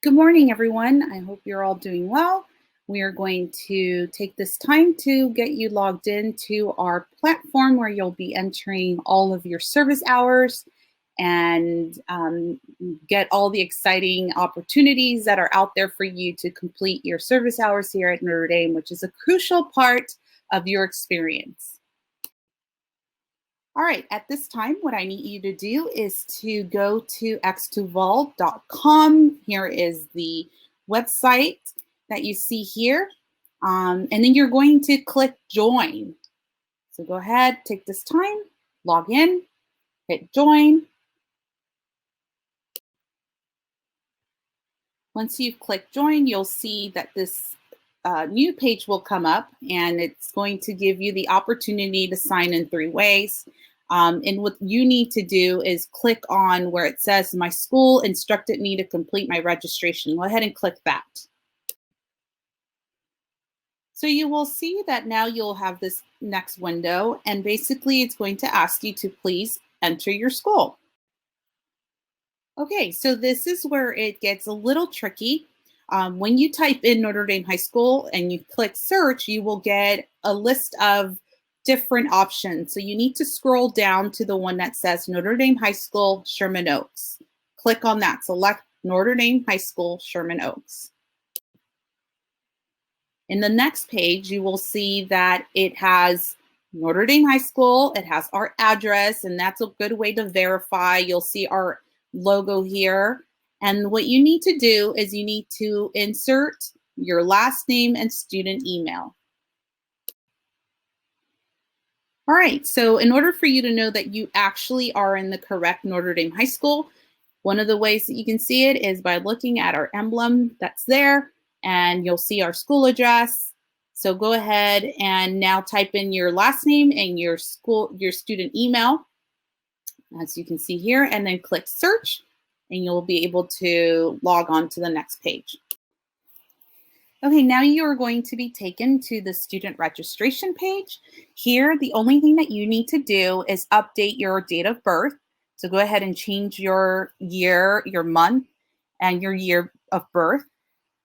Good morning, everyone. I hope you're all doing well. We are going to take this time to get you logged into our platform where you'll be entering all of your service hours and get all the exciting opportunities that are out there for you to complete your service hours here at Notre Dame, which is a crucial part of your experience. All right, at this time, what I need you to do is to go to x2vol.com. Here is the website that you see here. And then you're going to click join. So go ahead, take this time, log in, hit join. Once you've clicked join, you'll see that this new page will come up and it's going to give you the opportunity to sign in 3 ways. And what you need to do is click on where it says my school instructed me to complete my registration. Go ahead and click that. So you will see that now you'll have this next window, and basically it's going to ask you to please enter your school. Okay, so this is where it gets a little tricky. When you type in Notre Dame High School and you click search, you will get a list of different options. So you need to scroll down to the one that says Notre Dame High School, Sherman Oaks. Click on that. Select Notre Dame High School, Sherman Oaks. In the next page, you will see that it has Notre Dame High School. It has our address, and that's a good way to verify. You'll see our logo here. And what you need to do is you need to insert your last name and student email. All right, so in order for you to know that you actually are in the correct Notre Dame High School, one of the ways that you can see it is by looking at our emblem that's there, and you'll see our school address. So go ahead and now type in your last name and your student email, as you can see here, and then click search, and you'll be able to log on to the next page. Okay, now you are going to be taken to the student registration page. Here, the only thing that you need to do is update your date of birth. So go ahead and change your year, your month, and your year of birth.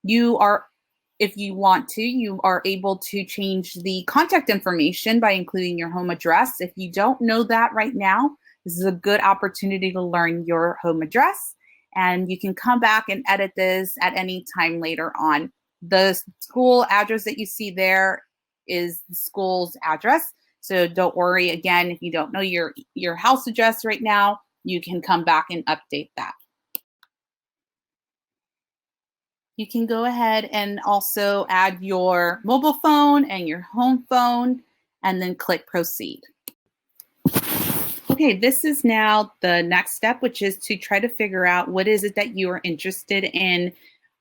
If you want to, you are able to change the contact information by including your home address. If you don't know that right now, this is a good opportunity to learn your home address, and you can come back and edit this at any time later on. The school address that you see there is the school's address. So don't worry, again, if you don't know your house address right now, you can come back and update that. You can go ahead and also add your mobile phone and your home phone and then click proceed. Okay, this is now the next step, which is to try to figure out what is it that you are interested in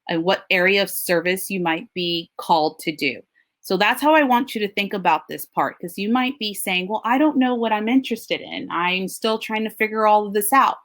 and what area of service you might be called to do. So that's how I want you to think about this part, because you might be saying, well, I don't know what I'm interested in. I'm still trying to figure all of this out.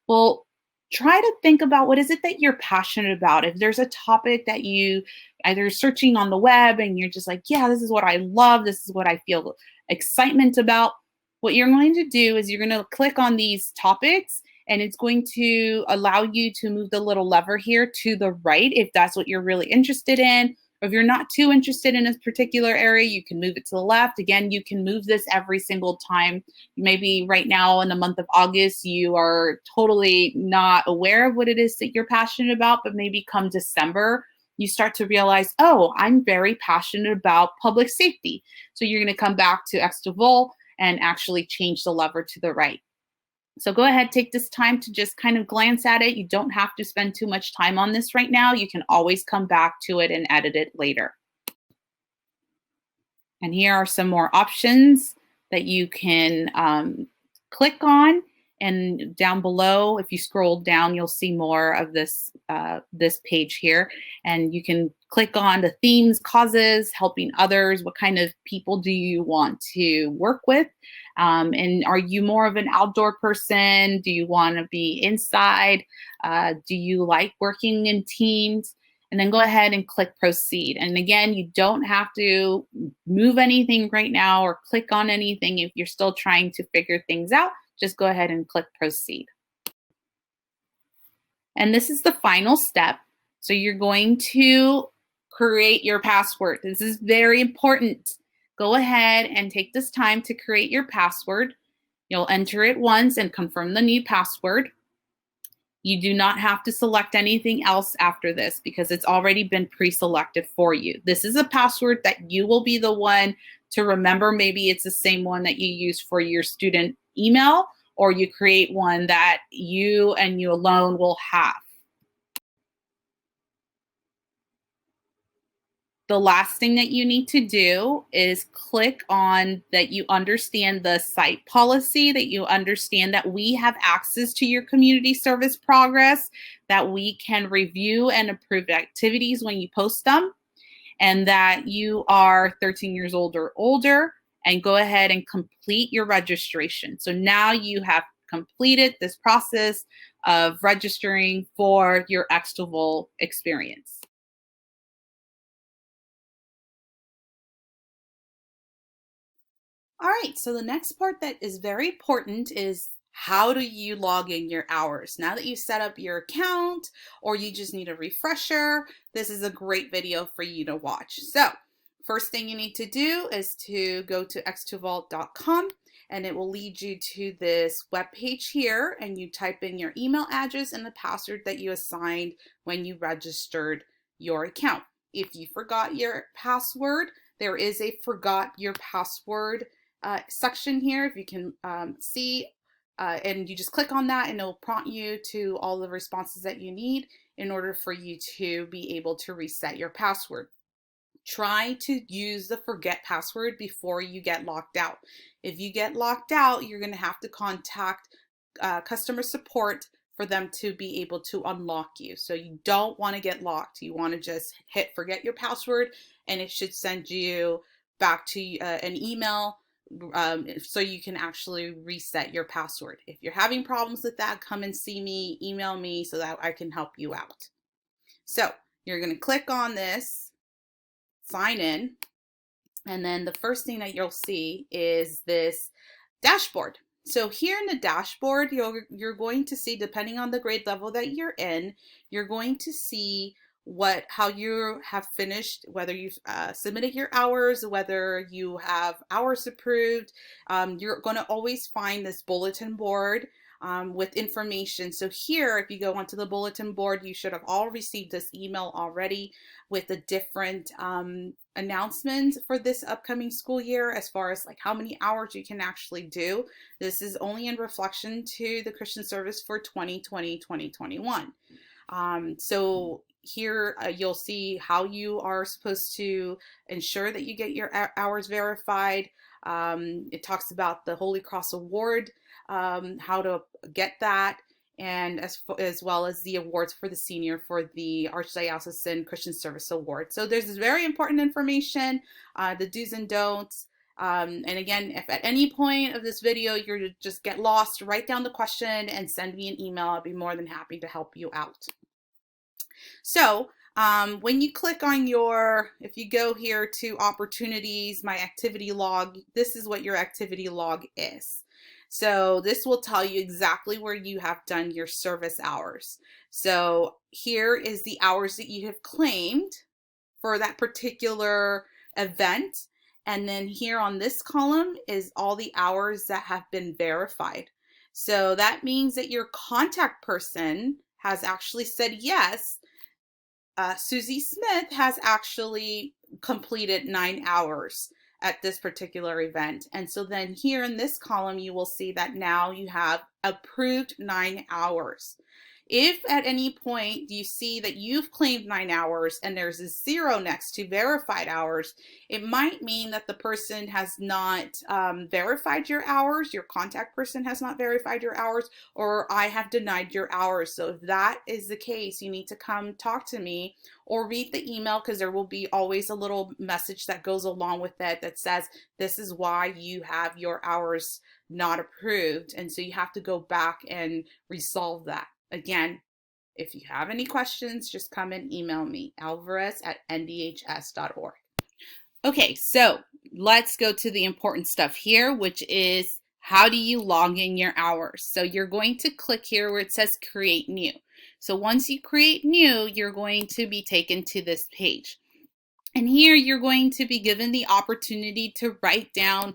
Well, try to think about what is it that you're passionate about. If there's a topic that you either searching on the web and you're just like, yeah, this is what I love, this is what I feel excitement about, what you're going to do is you're going to click on these topics, and it's going to allow you to move the little lever here to the right if that's what you're really interested in. Or if you're not too interested in a particular area, you can move it to the left. Again, you can move this every single time. Maybe right now in the month of August, you are totally not aware of what it is that you're passionate about, but maybe come December, you start to realize, oh, I'm very passionate about public safety. So you're going to come back to X2Vol and actually change the lever to the right. So go ahead, take this time to just kind of glance at it. You don't have to spend too much time on this right now. You can always come back to it and edit it later. And here are some more options that you can click on. And down below, if you scroll down, you'll see more of this page here. And you can click on the themes, causes, helping others. What kind of people do you want to work with? And are you more of an outdoor person? Do you want to be inside? Do you like working in teams? And then go ahead and click proceed. And again, you don't have to move anything right now or click on anything if you're still trying to figure things out. Just go ahead and click proceed. And this is the final step. So you're going to create your password. This is very important. Go ahead and take this time to create your password. You'll enter it once and confirm the new password. You do not have to select anything else after this because it's already been pre-selected for you. This is a password that you will be the one to remember. Maybe it's the same one that you use for your student email, or you create one that you and you alone will have. The last thing that you need to do is click on that you understand the site policy, that you understand that we have access to your community service progress, that we can review and approve activities when you post them, and that you are 13 years old or older, and go ahead and complete your registration. So now you have completed this process of registering for your Xtoval experience. All right, so the next part that is very important is how do you log in your hours? Now that you set up your account or you just need a refresher, this is a great video for you to watch. So first thing you need to do is to go to x2vault.com and it will lead you to this web page here, and you type in your email address and the password that you assigned when you registered your account. If you forgot your password, there is a forgot your password section here, if you can see, and you just click on that and it'll prompt you to all the responses that you need in order for you to be able to reset your password. Try to use the forget password before you get locked out. If you get locked out, you're going to have to contact customer support for them to be able to unlock you. So you don't want to get locked. You want to just hit forget your password and it should send you back to an email so you can actually reset your password. If you're having problems with that, come and see me, email me so that I can help you out. So you're going to click on this, sign in, and then the first thing that you'll see is this dashboard. So here in the dashboard, you're going to see, depending on the grade level that you're in, you're going to see how you have finished, whether you've submitted your hours, whether you have hours approved. You're going to always find this bulletin board with information. So here, if you go onto the bulletin board, you should have all received this email already with the different announcements for this upcoming school year, as far as like how many hours you can actually do. This is only in reflection to the Christian Service for 2020-2021. So here you'll see how you are supposed to ensure that you get your hours verified. It talks about the Holy Cross Award, how to get that, and as well as the awards for the senior for the Archdiocesan Christian Service Award. So there's this very important information, the do's and don'ts. And again, if at any point of this video you're to just get lost, write down the question and send me an email. I'll be more than happy to help you out. So when you click on if you go here to opportunities, my activity log, this is what your activity log is. So this will tell you exactly where you have done your service hours. So here is the hours that you have claimed for that particular event. And then here on this column is all the hours that have been verified. So that means that your contact person has actually said yes. Susie Smith has actually completed 9 hours at this particular event. And so then here in this column, you will see that now you have approved 9 hours. If at any point you see that you've claimed 9 hours and there's a 0 next to verified hours, it might mean that the person has not verified your hours, your contact person has not verified your hours, or I have denied your hours. So if that is the case, you need to come talk to me or read the email, because there will be always a little message that goes along with it that says, this is why you have your hours not approved. And so you have to go back and resolve that. Again, if you have any questions, just come and email me, alvarez@ndhs.org. Okay, so let's go to the important stuff here, which is how do you log in your hours? So you're going to click here where it says create new. So once you create new, you're going to be taken to this page. And here you're going to be given the opportunity to write down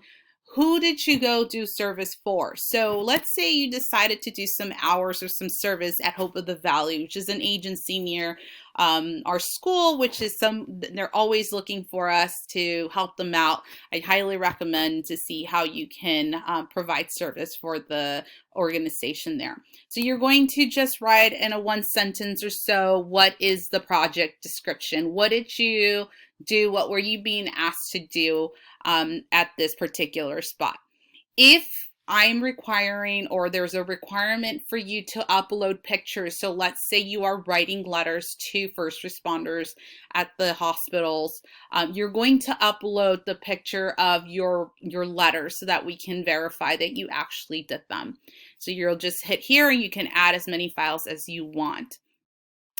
who did you go do service for. So let's say you decided to do some hours or some service at Hope of the Valley, which is an agency near our school, which is they're always looking for us to help them out. I highly recommend to see how you can provide service for the organization there. So you're going to just write in a one sentence or so, what is the project description? What did you do? What were you being asked to do at this particular spot? If I'm requiring, or there's a requirement for you to upload pictures, so let's say you are writing letters to first responders at the hospitals, you're going to upload the picture of your letter so that we can verify that you actually did them. So you'll just hit here and you can add as many files as you want.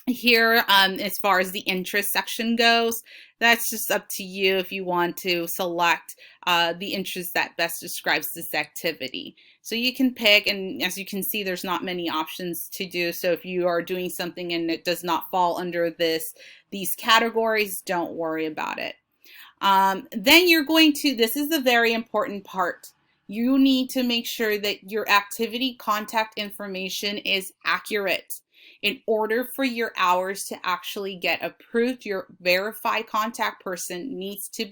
Here, as far as the interest section goes, that's just up to you if you want to select the interest that best describes this activity. So you can pick, and as you can see, there's not many options to do. So if you are doing something and it does not fall under these categories, don't worry about it. Then you're going to, this is the very important part. You need to make sure that your activity contact information is accurate. In order for your hours to actually get approved, your verified contact person needs to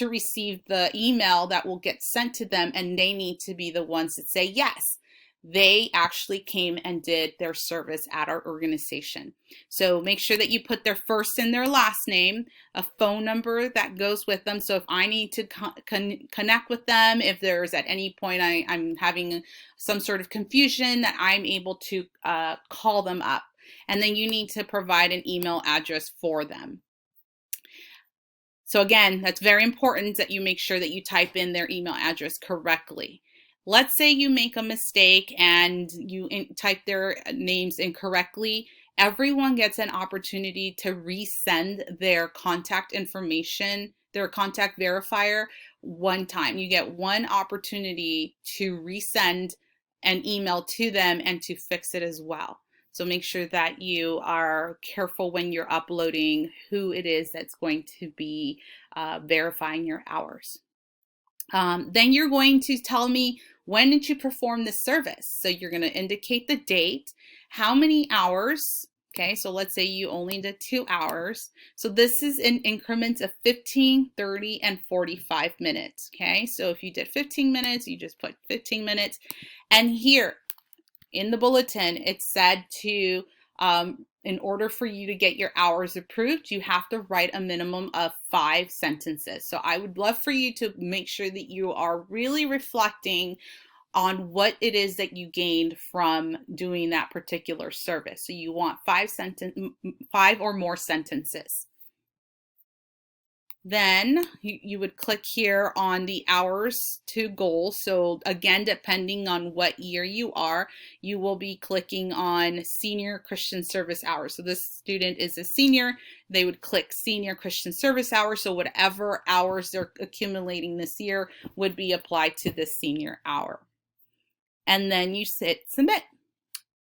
receive the email that will get sent to them, and they need to be the ones that say yes, they actually came and did their service at our organization. So make sure that you put their first and their last name, a phone number that goes with them. So if I need to connect with them, if there's at any point I'm having some sort of confusion, that I'm able to call them up. And then you need to provide an email address for them. So again, that's very important that you make sure that you type in their email address correctly. Let's say you make a mistake and you type their names incorrectly. Everyone gets an opportunity to resend their contact information, their contact verifier, one time. You get one opportunity to resend an email to them and to fix it as well. So make sure that you are careful when you're uploading who it is that's going to be verifying your hours. Then you're going to tell me, when did you perform this service? So you're going to indicate the date, how many hours. Okay, so let's say you only did 2 hours. So this is in increments of 15, 30, and 45 minutes. Okay, so if you did 15 minutes, you just put 15 minutes. And here in the bulletin, it said to, in order for you to get your hours approved, you have to write a minimum of 5 sentences. So I would love for you to make sure that you are really reflecting on what it is that you gained from doing that particular service. So you want 5 or more sentences. Then you would click here on the hours to goals. So again, depending on what year you are, you will be clicking on senior Christian service hours. So this student is a senior, they would click senior Christian service hours. So whatever hours they're accumulating this year would be applied to this senior hour. And then you hit submit.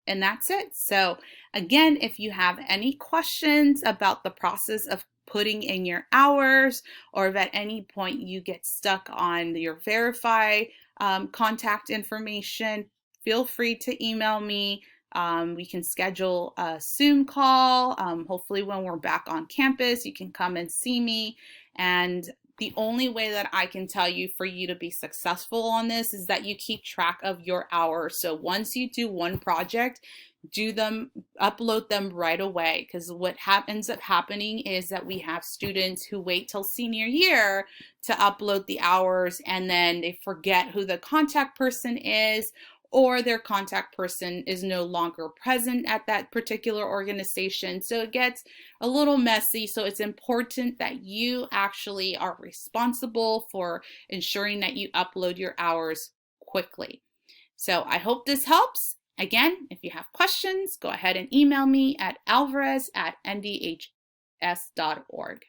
And that's it. So again, if you have any questions about the process of putting in your hours, or if at any point you get stuck on your verify contact information, feel free to email me. We can schedule a Zoom call. Hopefully when we're back on campus, you can come and see me. And the only way that I can tell you for you to be successful on this is that you keep track of your hours. So once you do one project, upload them right away, because what ends up happening is that we have students who wait till senior year to upload the hours, and then they forget who the contact person is, or their contact person is no longer present at that particular organization. So it gets a little messy. So it's important that you actually are responsible for ensuring that you upload your hours quickly. So I hope this helps. Again, if you have questions, go ahead and email me at alvarez@ndhs.org.